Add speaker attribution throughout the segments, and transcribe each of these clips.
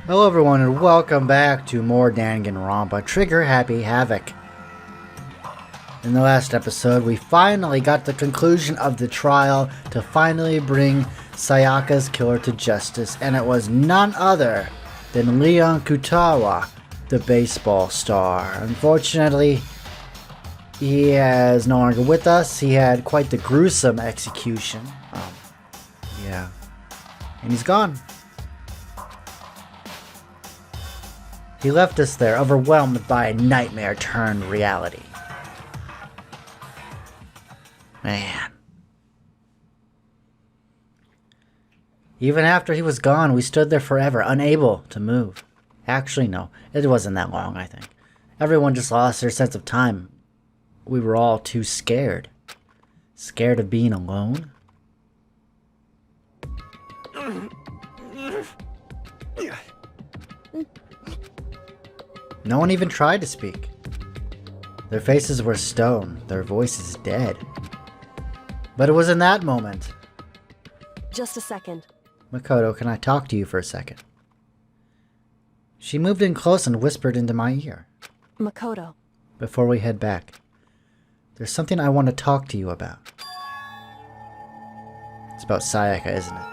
Speaker 1: Hello everyone and welcome back to more Danganronpa Trigger Happy Havoc. In the last episode, we finally got the conclusion of the trial to finally bring Sayaka's killer to justice, and it was none other than Leon Kutawa, the baseball star. Unfortunately, he is no longer with us. He had quite the gruesome execution. Yeah. And he's gone. He left us there, overwhelmed by a nightmare turned reality. Man. Even after he was gone, we stood there forever, unable to move. Actually, no. It wasn't that long, I think. Everyone just lost their sense of time. We were all too scared. Scared of being alone? No one even tried to speak. Their faces were stone, their voices dead. But it was in that moment.
Speaker 2: Just a second.
Speaker 1: Makoto, can I talk to you for a second? She moved in close and whispered into my ear.
Speaker 2: Makoto.
Speaker 1: Before we head back, there's something I want to talk to you about. It's about Sayaka, isn't it?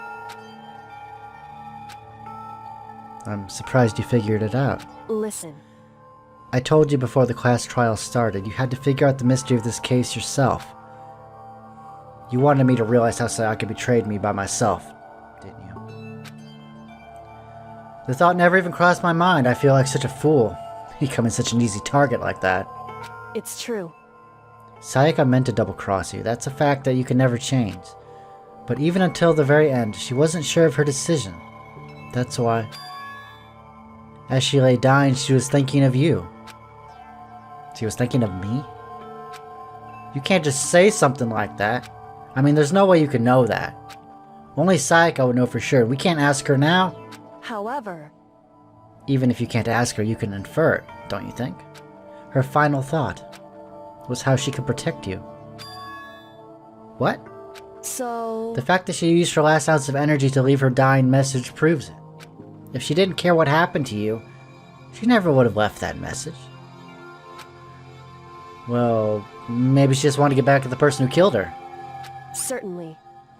Speaker 1: I'm surprised you figured it out.
Speaker 2: Listen.
Speaker 1: I told you before the class trial started, you had to figure out the mystery of this case yourself. You wanted me to realize how Sayaka betrayed me by myself, didn't you? The thought never even crossed my mind. I feel like such a fool, becoming such an easy target like that.
Speaker 2: It's true.
Speaker 1: Sayaka meant to double-cross you. That's a fact that you can never change. But even until the very end, she wasn't sure of her decision. That's why. As she lay dying, she was thinking of you. She was thinking of me? You can't just say something like that. I mean, there's no way you can know that. Only Sayaka would know for sure. We can't ask her now.
Speaker 2: However...
Speaker 1: Even if you can't ask her, you can infer it, don't you think? Her final thought was how she could protect you. What?
Speaker 2: So...
Speaker 1: The fact that she used her last ounce of energy to leave her dying message proves it. If she didn't care what happened to you, she never would have left that message. Well, maybe she just wanted to get back at the person who killed her.
Speaker 2: Certainly.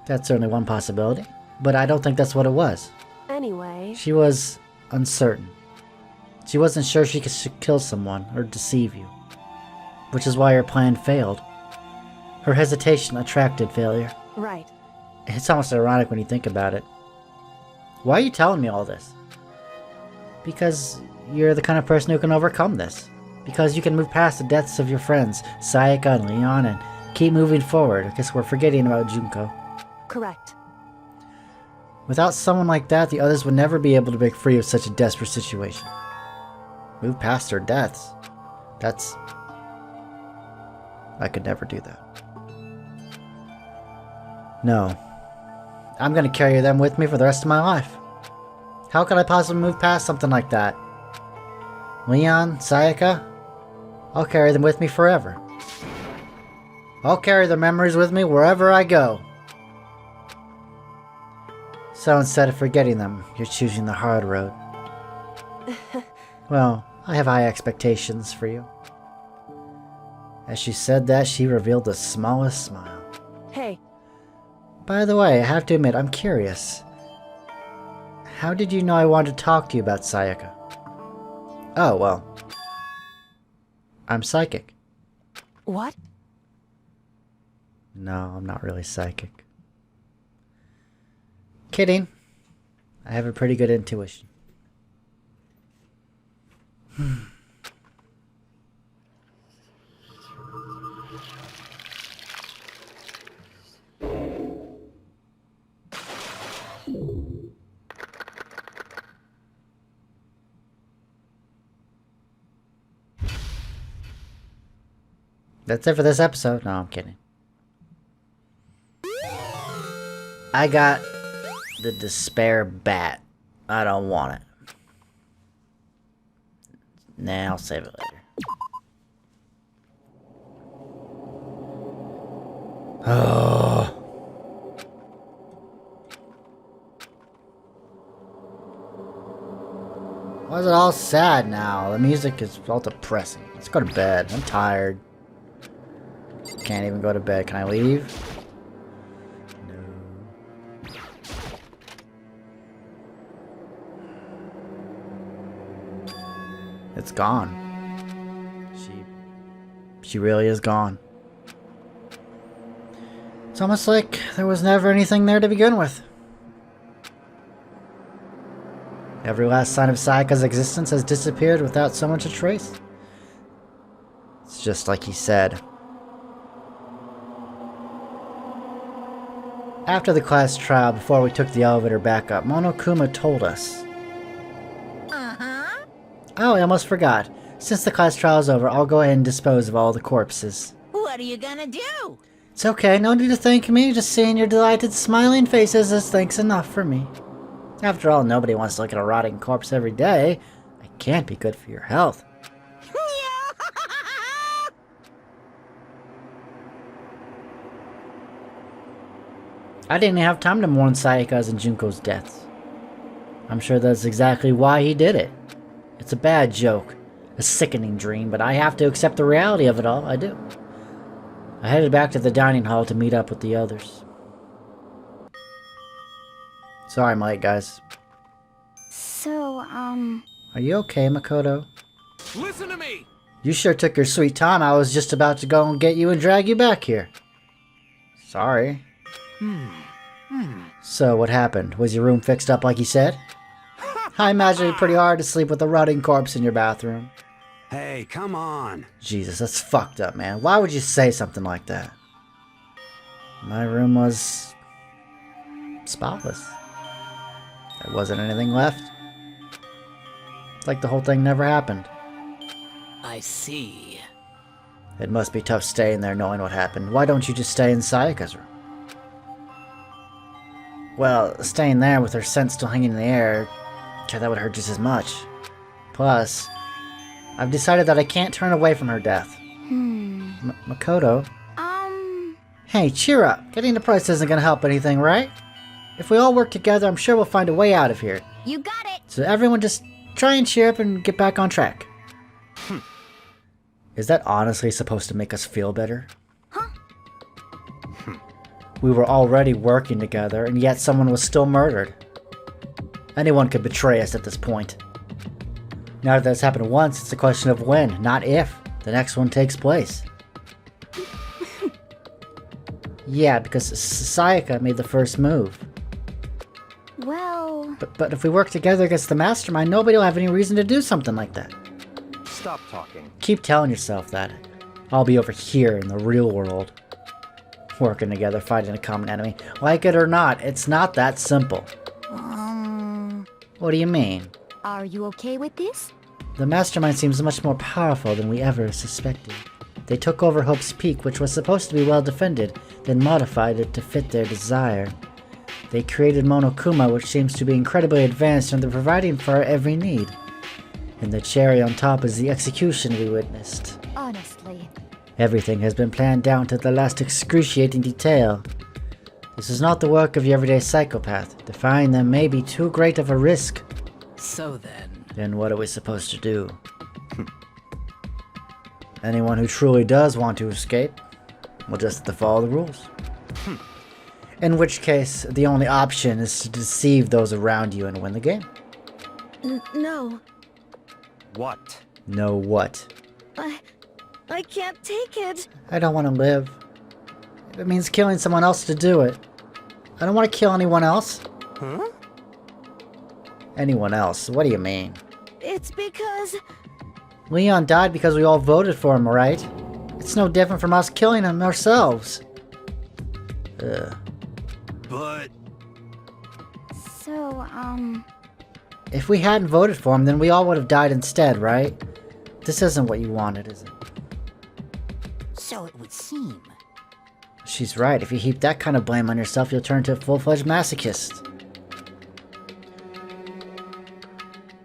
Speaker 1: That's certainly one possibility, but I don't think that's what it was.
Speaker 2: Anyway...
Speaker 1: She was uncertain. She wasn't sure she could kill someone or deceive you, which is why her plan failed. Her hesitation attracted failure.
Speaker 2: Right.
Speaker 1: It's almost ironic when you think about it. Why are you telling me all this? Because you're the kind of person who can overcome this. Because you can move past the deaths of your friends, Sayaka and Leon, and keep moving forward. I guess we're forgetting about Junko.
Speaker 2: Correct.
Speaker 1: Without someone like that, the others would never be able to break free of such a desperate situation. Move past their deaths. That's... I could never do that. No. I'm gonna carry them with me for the rest of my life. How could I possibly move past something like that? Leon, Sayaka, I'll carry them with me forever. I'll carry their memories with me wherever I go. So instead of forgetting them, you're choosing the hard road. Well, I have high expectations for you. As she said that, she revealed the smallest smile.
Speaker 2: Hey.
Speaker 1: By the way, I have to admit, I'm curious. How did you know I wanted to talk to you about Sayaka? Oh, well. I'm psychic.
Speaker 2: What?
Speaker 1: No, I'm not really psychic. Kidding. I have a pretty good intuition. That's it for this episode. No, I'm kidding. I got the despair bat. I don't want it. Nah, I'll save it later. Oh. Why is it all sad now? The music is all depressing. Let's go to bed. I'm tired. Can't even go to bed. Can I leave? No. It's gone. She really is gone. It's almost like there was never anything there to begin with. Every last sign of Sayaka's existence has disappeared without so much a trace. It's just like he said. After the class trial, before we took the elevator back up, Monokuma told us. Oh, I almost forgot. Since the class trial is over, I'll go ahead and dispose of all the corpses.
Speaker 3: What are you gonna do?
Speaker 1: It's okay, no need to thank me. Just seeing your delighted smiling faces is thanks enough for me. After all, nobody wants to look at a rotting corpse every day. It can't be good for your health. I didn't have time to mourn Sayaka's and Junko's deaths. I'm sure that's exactly why he did it. It's a bad joke, a sickening dream, but I have to accept the reality of it all. I do. I headed back to the dining hall to meet up with the others. Sorry I'm late, guys.
Speaker 4: So,
Speaker 1: Are you okay, Makoto?
Speaker 5: Listen to me!
Speaker 1: You sure took your sweet time. I was just about to go and get you and drag you back here. Sorry. So, what happened? Was your room fixed up like you said? I imagine it'd be pretty hard to sleep with a rotting corpse in your bathroom.
Speaker 5: Hey, come on.
Speaker 1: Jesus, that's fucked up, man. Why would you say something like that? My room was spotless. There wasn't anything left. Like the whole thing never happened.
Speaker 3: I see.
Speaker 1: It must be tough staying there knowing what happened. Why don't you just stay in Sayaka's room? Well, staying there with her scent still hanging in the air, that would hurt just as much. Plus, I've decided that I can't turn away from her death. Makoto? Hey, cheer up. Getting the price isn't gonna help anything, right? If we all work together, I'm sure we'll find a way out of here.
Speaker 4: you got it!
Speaker 1: So everyone just try and cheer up and get back on track. Is that honestly supposed to make us feel better? We were already working together, and yet someone was still murdered. Anyone could betray us at this point. Now that that's happened once, it's a question of when, not if, the next one takes place. Yeah, because Sayaka made the first move.
Speaker 4: Well...
Speaker 1: But if we work together against the mastermind, nobody will have any reason to do something like that.
Speaker 5: Stop talking.
Speaker 1: Keep telling yourself that. I'll be over here in the real world. Working together, fighting a common enemy. Like it or not, it's not that simple. What do you mean?
Speaker 4: Are you okay with this?
Speaker 1: The mastermind seems much more powerful than we ever suspected. They took over Hope's Peak, which was supposed to be well defended, then modified it to fit their desire. They created Monokuma, which seems to be incredibly advanced and they're providing for our every need. And the cherry on top is the execution we witnessed.
Speaker 4: Honestly.
Speaker 1: Everything has been planned down to the last excruciating detail. This is not the work of your everyday psychopath. Defying them may be too great of a risk.
Speaker 3: So then...
Speaker 1: Then what are we supposed to do? Anyone who truly does want to escape will just have to follow the rules. In which case, the only option is to deceive those around you and win the game.
Speaker 4: No.
Speaker 5: What?
Speaker 1: No what?
Speaker 4: I can't take it.
Speaker 1: I don't want to live. If it means killing someone else to do it. I don't want to kill anyone else.
Speaker 5: Huh?
Speaker 1: Anyone else? What do you mean?
Speaker 4: It's because...
Speaker 1: Leon died because we all voted for him, right? It's no different from us killing him ourselves. Ugh.
Speaker 5: But...
Speaker 4: So,
Speaker 1: If we hadn't voted for him, then we all would have died instead, right? This isn't what you wanted, is it?
Speaker 3: So it would seem.
Speaker 1: She's right. If you heap that kind of blame on yourself, you'll turn into a full-fledged masochist.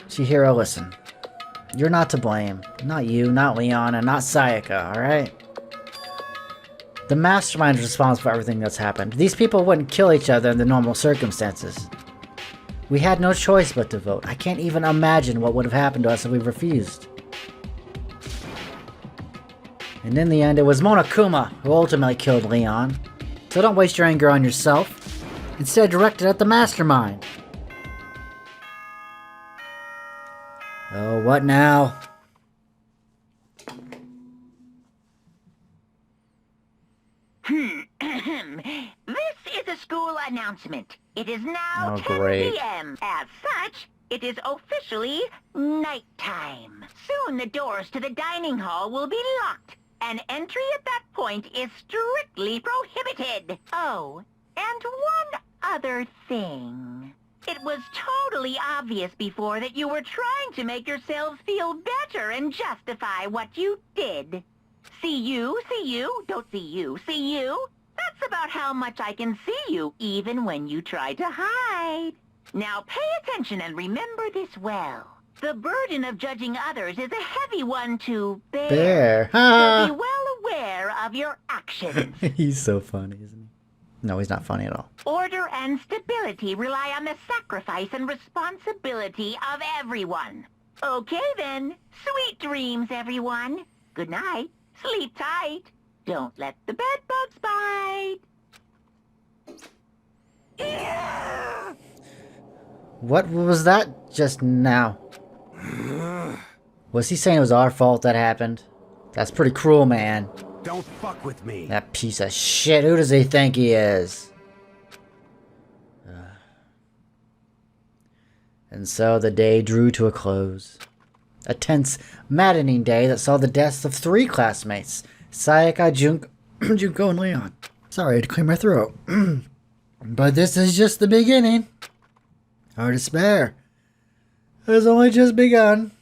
Speaker 1: Chihiro, listen. You're not to blame. Not you, not Leon, and not Sayaka, alright? The mastermind is responsible for everything that's happened. These people wouldn't kill each other in the normal circumstances. We had no choice but to vote. I can't even imagine what would have happened to us if we refused. And in the end, it was Monokuma who ultimately killed Leon. So don't waste your anger on yourself. Instead, direct it at the mastermind. Oh, what now?
Speaker 6: This is a school announcement. It is now
Speaker 1: Oh,
Speaker 6: 10
Speaker 1: great.
Speaker 6: p.m. As such, it is officially nighttime. Soon the doors to the dining hall will be locked, and entry at that point is strictly prohibited. Oh, and one other thing. It was totally obvious before that you were trying to make yourselves feel better and justify what you did. See you, don't see you, see you. That's about how much I can see you, even when you try to hide. Now pay attention and remember this well. The burden of judging others is a heavy one to bear.
Speaker 1: Bear.
Speaker 6: So be well aware of your actions.
Speaker 1: He's so funny, isn't he? No, he's not funny at all.
Speaker 6: Order and stability rely on the sacrifice and responsibility of everyone. Okay then. Sweet dreams, everyone. Good night. Sleep tight. Don't let the bedbugs bite.
Speaker 1: What was that just now? Was he saying it was our fault that happened? That's pretty cruel, man.
Speaker 5: Don't fuck with me.
Speaker 1: That piece of shit. Who does he think he is? And so the day drew to a close. A tense, maddening day that saw the deaths of 3 classmates. Sayaka, Junko, and Leon. Sorry, I had to clear my throat. But this is just the beginning. Our despair has only just begun.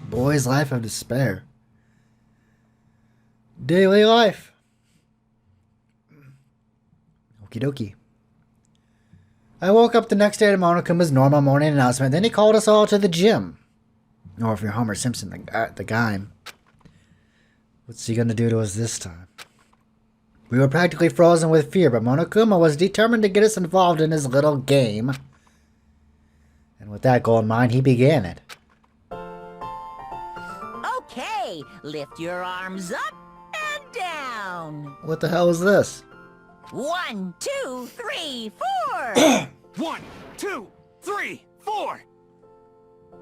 Speaker 1: Boy's life of despair. Daily life. Okie dokie. I woke up the next day to Monokuma's normal morning announcement. Then he called us all to the gym. Or if you're Homer Simpson, the guy. What's he gonna do to us this time? We were practically frozen with fear, but Monokuma was determined to get us involved in his little game. And with that goal in mind, he began it.
Speaker 6: Okay, lift your arms up and down.
Speaker 1: What the hell is this?
Speaker 6: 1, 2, 3, 4.
Speaker 5: 1, 2, 3, 4.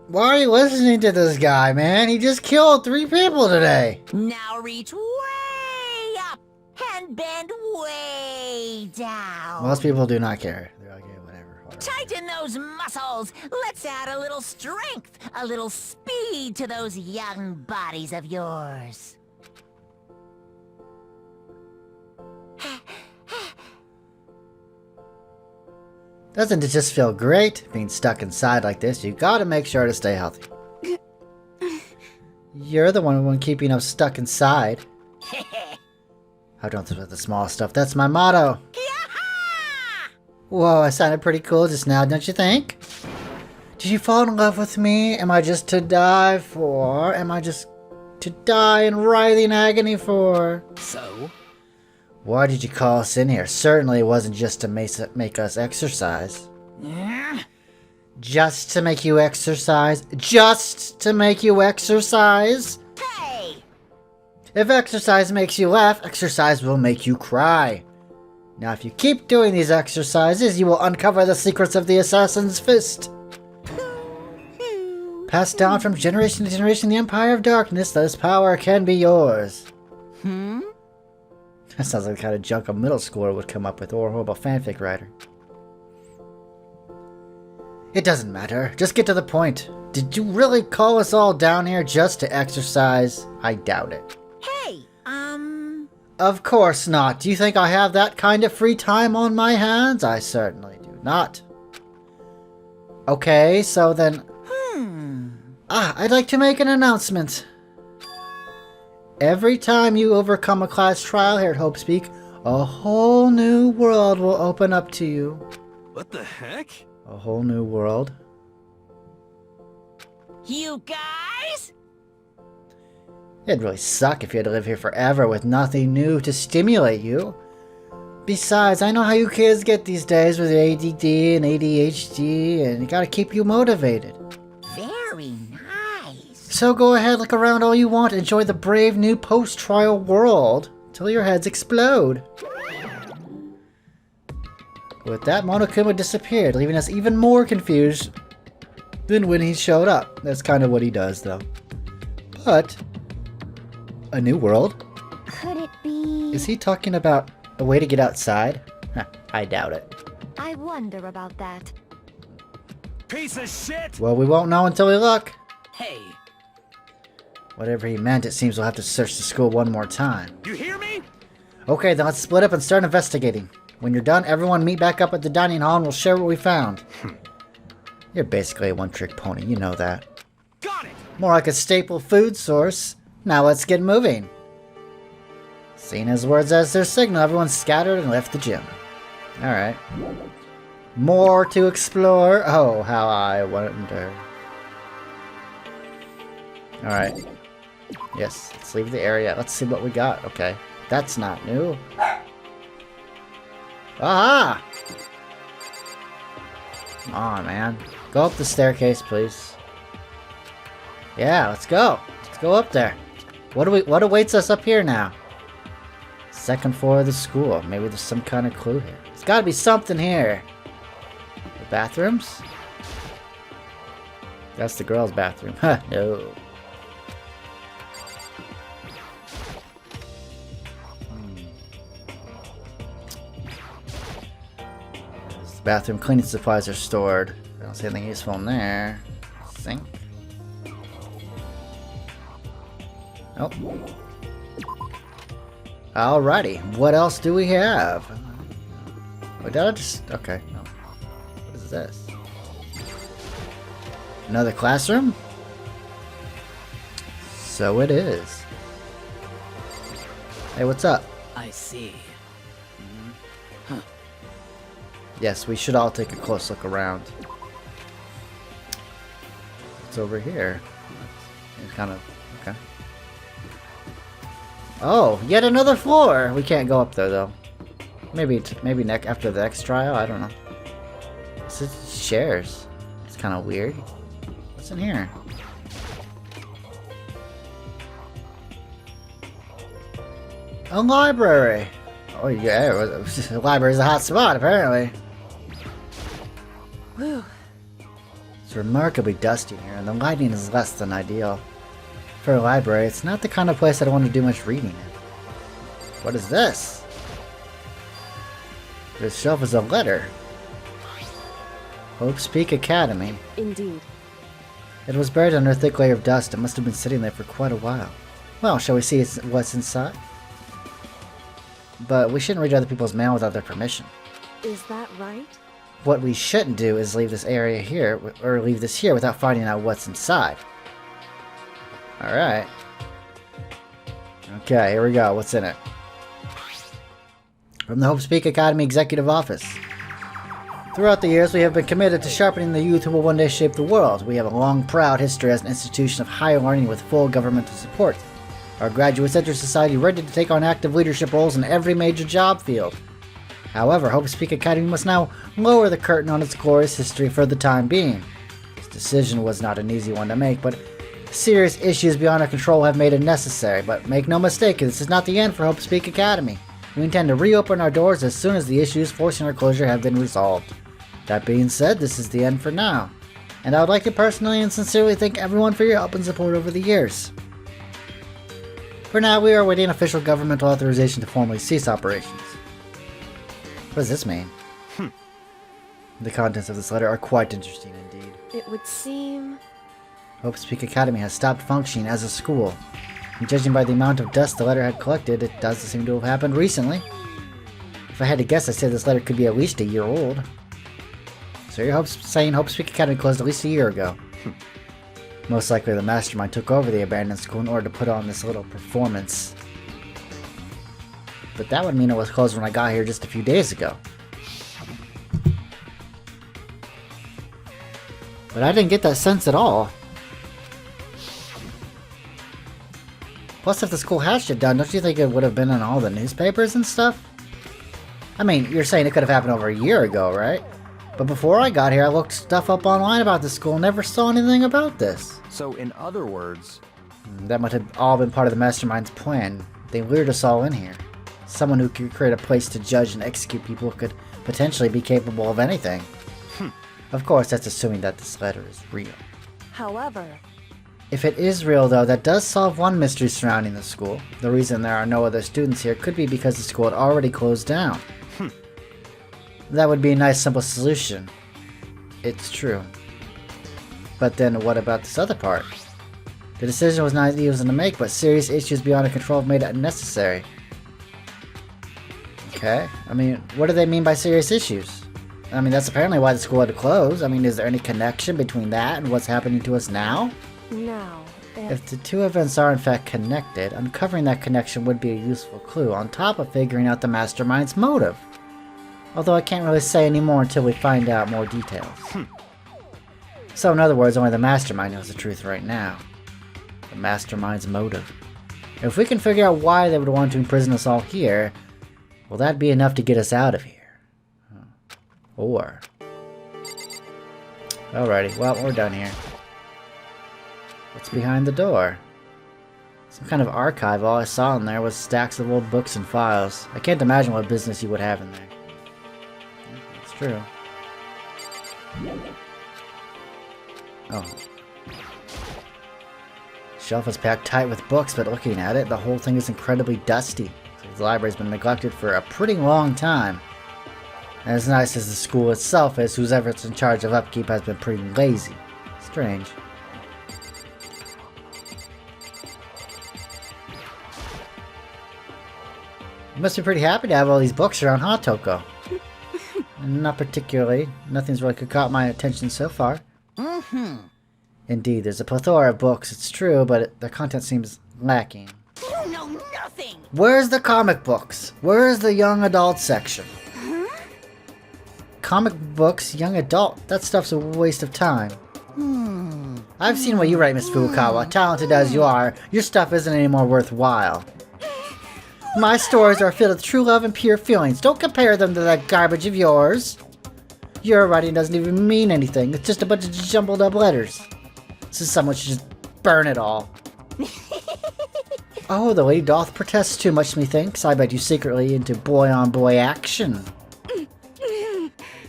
Speaker 1: Why are you listening to this guy, man? He just killed 3 people today.
Speaker 6: Now reach way up and bend way down.
Speaker 1: Most people do not care. They're like, yeah, whatever.
Speaker 6: Tighten those muscles. Let's add a little strength, a little speed to those young bodies of yours.
Speaker 1: Doesn't it just feel great being stuck inside like this? You gotta make sure to stay healthy. You're the one keeping us stuck inside. I don't think about the small stuff. That's my motto. Whoa, I sounded pretty cool just now, don't you think? Did you fall in love with me? Am I just to die for? Am I just to die in writhing agony for?
Speaker 3: So?
Speaker 1: Why did you call us in here? Certainly it wasn't just to make us exercise. Just to make you exercise? Just to make you exercise?
Speaker 6: Hey!
Speaker 1: If exercise makes you laugh, exercise will make you cry. Now if you keep doing these exercises, you will uncover the secrets of the Assassin's Fist. Passed down from generation to generation the Empire of Darkness, this power can be yours. That sounds like the kind of junk a middle schooler would come up with, or a horrible fanfic writer. It doesn't matter. Just get to the point. Did you really call us all down here just to exercise? I doubt it.
Speaker 6: Hey,
Speaker 1: Of course not. Do you think I have that kind of free time on my hands? I certainly do not. Okay, so then... I'd like to make an announcement. Every time you overcome a class trial here at Hopespeak, a whole new world will open up to you.
Speaker 5: What the heck?
Speaker 1: A whole new world.
Speaker 6: you guys?
Speaker 1: It'd really suck if you had to live here forever with nothing new to stimulate you. Besides, I know how you kids get these days with your ADD and ADHD, and you gotta keep you motivated.
Speaker 3: Very nice.
Speaker 1: So go ahead, look around all you want, enjoy the brave new post-trial world, till your heads explode. With that, Monokuma disappeared, leaving us even more confused than when he showed up. That's kind of what he does, though. But, a new world?
Speaker 4: Could it be...
Speaker 1: Is he talking about a way to get outside? I doubt it.
Speaker 4: I wonder about that.
Speaker 5: Piece of shit!
Speaker 1: Well, we won't know until we look.
Speaker 3: Hey,
Speaker 1: Whatever he meant, it seems we'll have to search the school one more time.
Speaker 5: You hear me?
Speaker 1: Okay, then let's split up and start investigating. When you're done, everyone meet back up at the dining hall and we'll share what we found. You're basically a one-trick pony, you know that.
Speaker 5: Got it!
Speaker 1: More like a staple food source. Now let's get moving. Seeing his words as their signal, everyone scattered and left the gym. Alright. More to explore. Oh, how I wonder. Alright. Yes, let's leave the area. Let's see what we got. Okay. That's not new. Aha! Come on, man. Go up the staircase, please. Yeah, let's go. Let's go up there. What awaits us up here now? Second floor of the school. Maybe there's some kind of clue here. There's gotta be something here. The bathrooms? That's the girls' bathroom. Huh, no. The bathroom cleaning supplies are stored. I don't see anything useful in there. Sink. Oh. Alrighty, what else do we have? Wait, did I just... Okay, no. What is this? Another classroom? So it is. Hey, what's up?
Speaker 3: I see.
Speaker 1: Yes, we should all take a close look around. What's over here? It's kind of... Okay. Oh, yet another floor! We can't go up there, though. Maybe after the next trial? I don't know. This is chairs. It's kind of weird. What's in here? A library! Oh yeah, the library's a hot spot, apparently.
Speaker 2: Whew.
Speaker 1: It's remarkably dusty here, and the lighting is less than ideal. For a library, it's not the kind of place I'd want to do much reading in. What is this? This shelf is a letter. Hope's Peak Academy.
Speaker 2: Indeed.
Speaker 1: It was buried under a thick layer of dust. It must have been sitting there for quite a while. Well, shall we see what's inside? But we shouldn't read other people's mail without their permission.
Speaker 2: Is that right?
Speaker 1: What we shouldn't do is leave this area here, or leave this here without finding out what's inside. Alright. Okay, here we go. What's in it? From the Hope's Peak Academy Executive Office. Throughout the years, we have been committed to sharpening the youth who will one day shape the world. We have a long, proud history as an institution of higher learning with full governmental support. Our graduates enter society ready to take on active leadership roles in every major job field. However, Hope's Peak Academy must now lower the curtain on its glorious history for the time being. This decision was not an easy one to make, but serious issues beyond our control have made it necessary. But make no mistake, this is not the end for Hope's Peak Academy. We intend to reopen our doors as soon as the issues forcing our closure have been resolved. That being said, this is the end for now. And I would like to personally and sincerely thank everyone for your help and support over the years. For now, we are awaiting official governmental authorization to formally cease operations. What does this mean? The contents of this letter are quite interesting indeed.
Speaker 2: It would seem...
Speaker 1: Hope's Peak Academy has stopped functioning as a school. And judging by the amount of dust the letter had collected, it doesn't seem to have happened recently. If I had to guess, I'd say this letter could be at least a year old. So you're saying Hope's Peak Academy closed at least a year ago. Most likely the mastermind took over the abandoned school in order to put on this little performance. But that would mean it was closed when I got here just a few days ago. But I didn't get that sense at all. Plus, if the school had shut down, don't you think it would have been in all the newspapers and stuff? I mean, you're saying it could have happened over a year ago, right? But before I got here, I looked stuff up online about the school and never saw anything about this.
Speaker 5: So, in other words...
Speaker 1: That might have all been part of the mastermind's plan. They lured us all in here. Someone who could create a place to judge and execute people could potentially be capable of anything. Of course, that's assuming that this letter is real.
Speaker 2: However,
Speaker 1: If it is real, though, that does solve one mystery surrounding the school. The reason there are no other students here could be because the school had already closed down. That would be a nice, simple solution. It's true. But then what about this other part? The decision was not easy to make, but serious issues beyond our control made it necessary. Okay, I mean, what do they mean by serious issues? I mean, that's apparently why the school had to close. I mean, is there any connection between that and what's happening to us now?
Speaker 2: now,
Speaker 1: If the two events are in fact connected, uncovering that connection would be a useful clue, on top of figuring out the mastermind's motive. Although I can't really say any more until we find out more details. So in other words, only the mastermind knows the truth right now. The mastermind's motive. If we can figure out why they would want to imprison us all here, will that be enough to get us out of here? Or... Alrighty, well, we're done here. What's behind the door? Some kind of archive. All I saw in there was stacks of old books and files. I can't imagine what business you would have in there. It's true. Oh. Shelf is packed tight with books, but looking at it, the whole thing is incredibly dusty. The library's been neglected for a pretty long time. And as nice as the school itself is, whoever's in charge of upkeep has been pretty lazy. Strange. You must be pretty happy to have all these books around, huh, Toko? Not particularly. Nothing's really caught my attention so far. Indeed, there's a plethora of books, it's true, but the content seems lacking.
Speaker 3: You know nothing!
Speaker 1: Where's the comic books? Where's the young adult section? Comic books, young adult, that stuff's a waste of time. I've seen what you write, Miss Furukawa. Talented as you are, your stuff isn't any more worthwhile. My stories are filled with true love and pure feelings. Don't compare them to that garbage of yours. Your writing doesn't even mean anything. It's just a bunch of jumbled up letters. So someone should just burn it all. Oh, the lady doth protest too much, methinks. I bet you secretly into boy-on-boy action.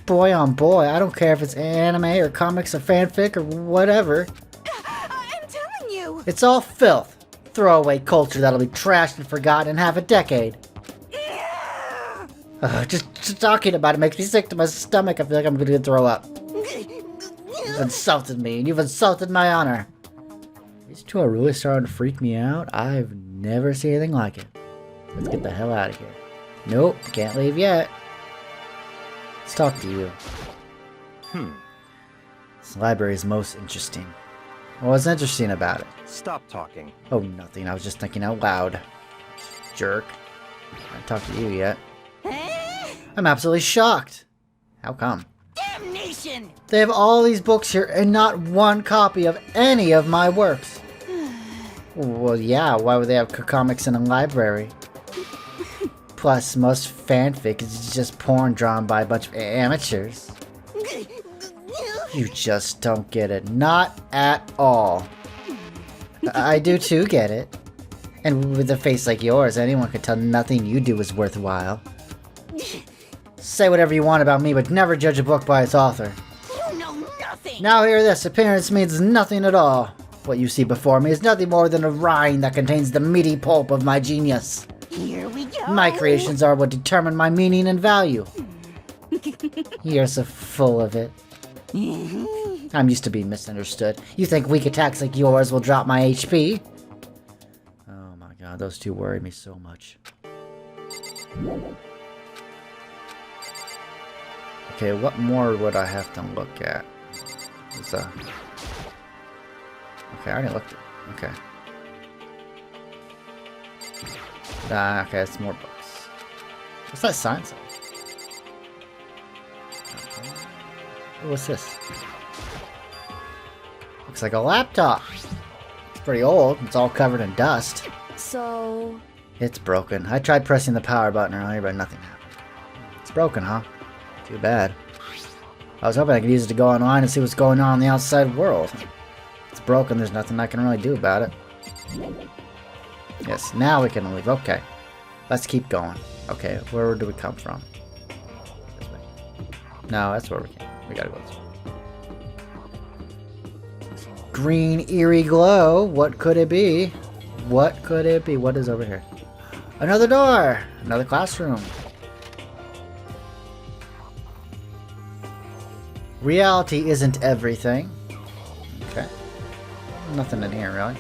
Speaker 1: Boy-on-boy, I don't care if it's anime or comics or fanfic or whatever.
Speaker 3: I'm telling you!
Speaker 1: It's all filth. Throwaway culture that'll be trashed and forgotten in half a decade. Just talking about it makes me sick to my stomach. I feel like I'm going to throw up. You've insulted me, and you've insulted my honor. These two are really starting to freak me out. I've never seen anything like it. Let's get the hell out of here. Nope, can't leave yet. Let's talk to you. This library is most interesting. What's interesting about it?
Speaker 5: Stop talking.
Speaker 1: Oh, nothing. I was just thinking out loud. Jerk. I haven't talked to you yet. I'm absolutely shocked. How come?
Speaker 3: Damnation!
Speaker 1: They have all these books here and not one copy of any of my works. Well, yeah, why would they have comics in a library? Plus, most fanfic is just porn drawn by a bunch of amateurs. You just don't get it. Not at all. I do too get it. And with a face like yours, anyone could tell nothing you do is worthwhile. Say whatever you want about me, but never judge a book by its author.
Speaker 3: You know nothing!
Speaker 1: Now hear this, appearance means nothing at all. What you see before me is nothing more than a rind that contains the meaty pulp of my genius.
Speaker 3: Here we go!
Speaker 1: My creations are what determine my meaning and value. You're so full of it. I'm used to being misunderstood. You think weak attacks like yours will drop my HP? Oh my god, those two worry me so much. Okay, what more would I have to look at? Okay, I already looked at it. Okay. Okay, it's more books. What's that sign say? Okay. What's this? Looks like a laptop. It's pretty old. It's all covered in dust.
Speaker 2: so...
Speaker 1: It's broken. I tried pressing the power button earlier, but nothing happened. broken, huh? Too bad. I was hoping I could use it to go online and see what's going on in the outside world. It's broken, there's nothing I can really do about it. Yes, now we can leave. Okay. Let's keep going. Okay, where do we come from? This way. No, that's where we came. We gotta go this way. Green eerie glow. What could it be? What could it be? What is over here? Another door! Another classroom. Reality isn't everything. Okay. Nothing in here, really.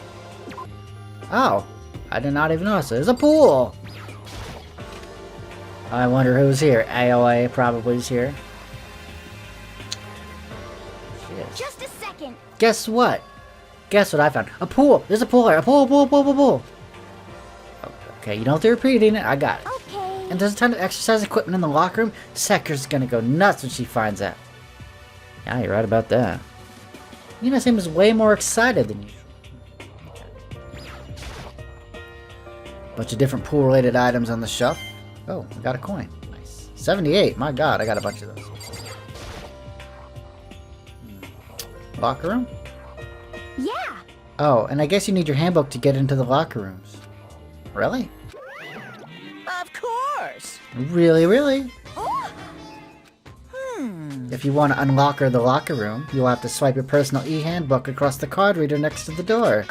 Speaker 1: Oh! I did not even notice. There's a pool! I wonder who's here. AOA probably is here. Yes.
Speaker 4: Just a second.
Speaker 1: Guess what? Guess what I found? A pool! There's a pool here! A pool, pool, pool, pool, pool! Okay, you don't have to repeat it. I got it.
Speaker 4: Okay.
Speaker 1: And there's a ton of exercise equipment in the locker room. Seker's gonna go nuts when she finds that. Yeah, you're right about that. Yuna seems way more excited than usual. Bunch of different pool-related items on the shelf. Oh, I got a coin. Nice. 78. My god, I got a bunch of those. Locker room?
Speaker 4: Yeah.
Speaker 1: Oh, and I guess you need your handbook to get into the locker rooms. Really?
Speaker 3: Of course.
Speaker 1: Really, really?
Speaker 3: Oh.
Speaker 1: If you want to unlock the locker room, you'll have to swipe your personal e-handbook across the card reader next to the door.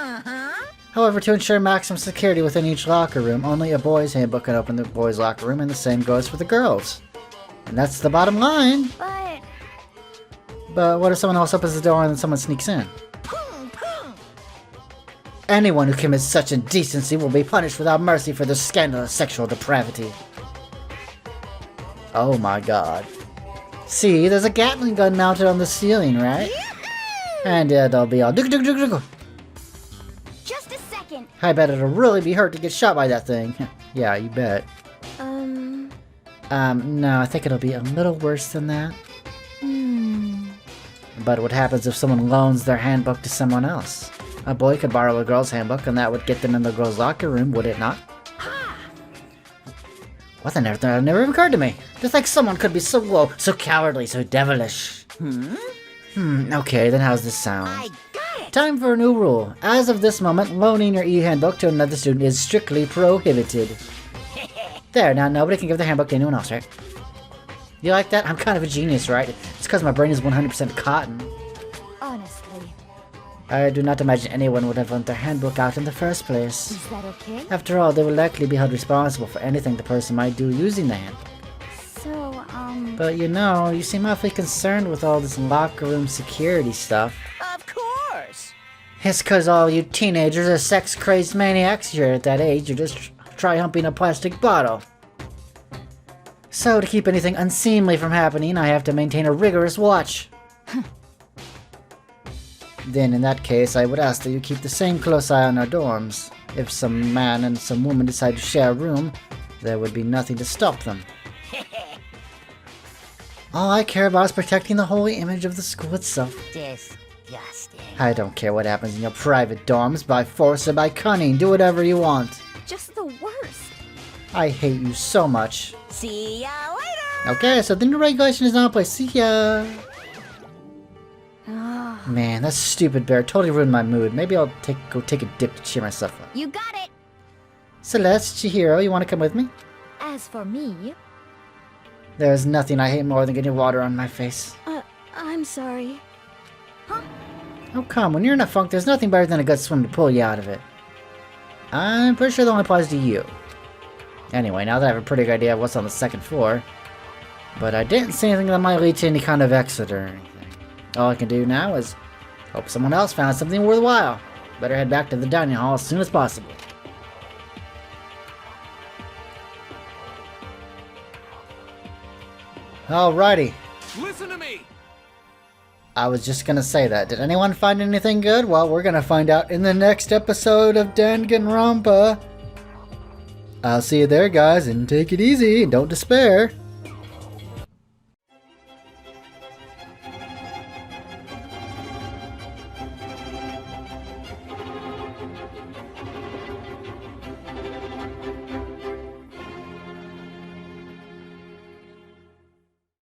Speaker 1: However, to ensure maximum security within each locker room, only a boy's handbook can open the boys' locker room, and the same goes for the girls. And that's the bottom line. But what if someone else opens the door and then someone sneaks in? Anyone who commits such indecency will be punished without mercy for their scandalous sexual depravity. Oh my god. See, there's a Gatling gun mounted on the ceiling, right? And they'll be all dug.
Speaker 4: Just a second.
Speaker 1: I bet it'll really be hurt to get shot by that thing. Yeah, you bet. No, I think it'll be a little worse than that. But what happens if someone loans their handbook to someone else? A boy could borrow a girl's handbook and that would get them in the girl's locker room, would it not? What the never even occurred to me. Just like someone could be so low, so cowardly, so devilish. Okay, then how's this sound?
Speaker 3: I got it.
Speaker 1: Time for a new rule. As of this moment, loaning your e-handbook to another student is strictly prohibited. There, now nobody can give their handbook to anyone else, right? You like that? I'm kind of a genius, right? It's because my brain is 100% cotton.
Speaker 4: Honestly.
Speaker 1: I do not imagine anyone would have lent their handbook out in the first place.
Speaker 4: Is that okay?
Speaker 1: After all, they will likely be held responsible for anything the person might do using the handbook.
Speaker 4: So,
Speaker 1: But you know, you seem awfully concerned with all this locker room security stuff.
Speaker 3: Of course.
Speaker 1: It's cause all you teenagers are sex-crazed maniacs. You're at that age, you're just try humping a plastic bottle. So to keep anything unseemly from happening, I have to maintain a rigorous watch. Then in that case, I would ask that you keep the same close eye on our dorms. If some man and some woman decide to share a room, there would be nothing to stop them. All I care about is protecting the holy image of the school itself.
Speaker 3: Disgusting.
Speaker 1: I don't care what happens in your private dorms, by force or by cunning. Do whatever you want.
Speaker 4: just the worst.
Speaker 1: I hate you so much.
Speaker 3: See ya later.
Speaker 1: Okay, so the new regulation is now in place. See ya.
Speaker 4: Ah,
Speaker 1: Man, that stupid bear totally ruined my mood. Maybe I'll go take a dip to cheer myself up.
Speaker 4: you got it.
Speaker 1: Celeste, Chihiro, you want to come with me?
Speaker 4: As for me,
Speaker 1: There's nothing I hate more than getting water on my face.
Speaker 4: I'm sorry.
Speaker 1: Oh come, when you're in a funk, there's nothing better than a good swim to pull you out of it. I'm pretty sure that only applies to you. Anyway, now that I have a pretty good idea of what's on the second floor, but I didn't see anything that might lead to any kind of exit or anything. All I can do now is hope someone else found something worthwhile. Better head back to the dining hall as soon as possible. Alrighty.
Speaker 5: Listen to me!
Speaker 1: I was just gonna say that. Did anyone find anything good? Well, we're gonna find out in the next episode of Danganronpa. I'll see you there, guys, and take it easy and don't despair.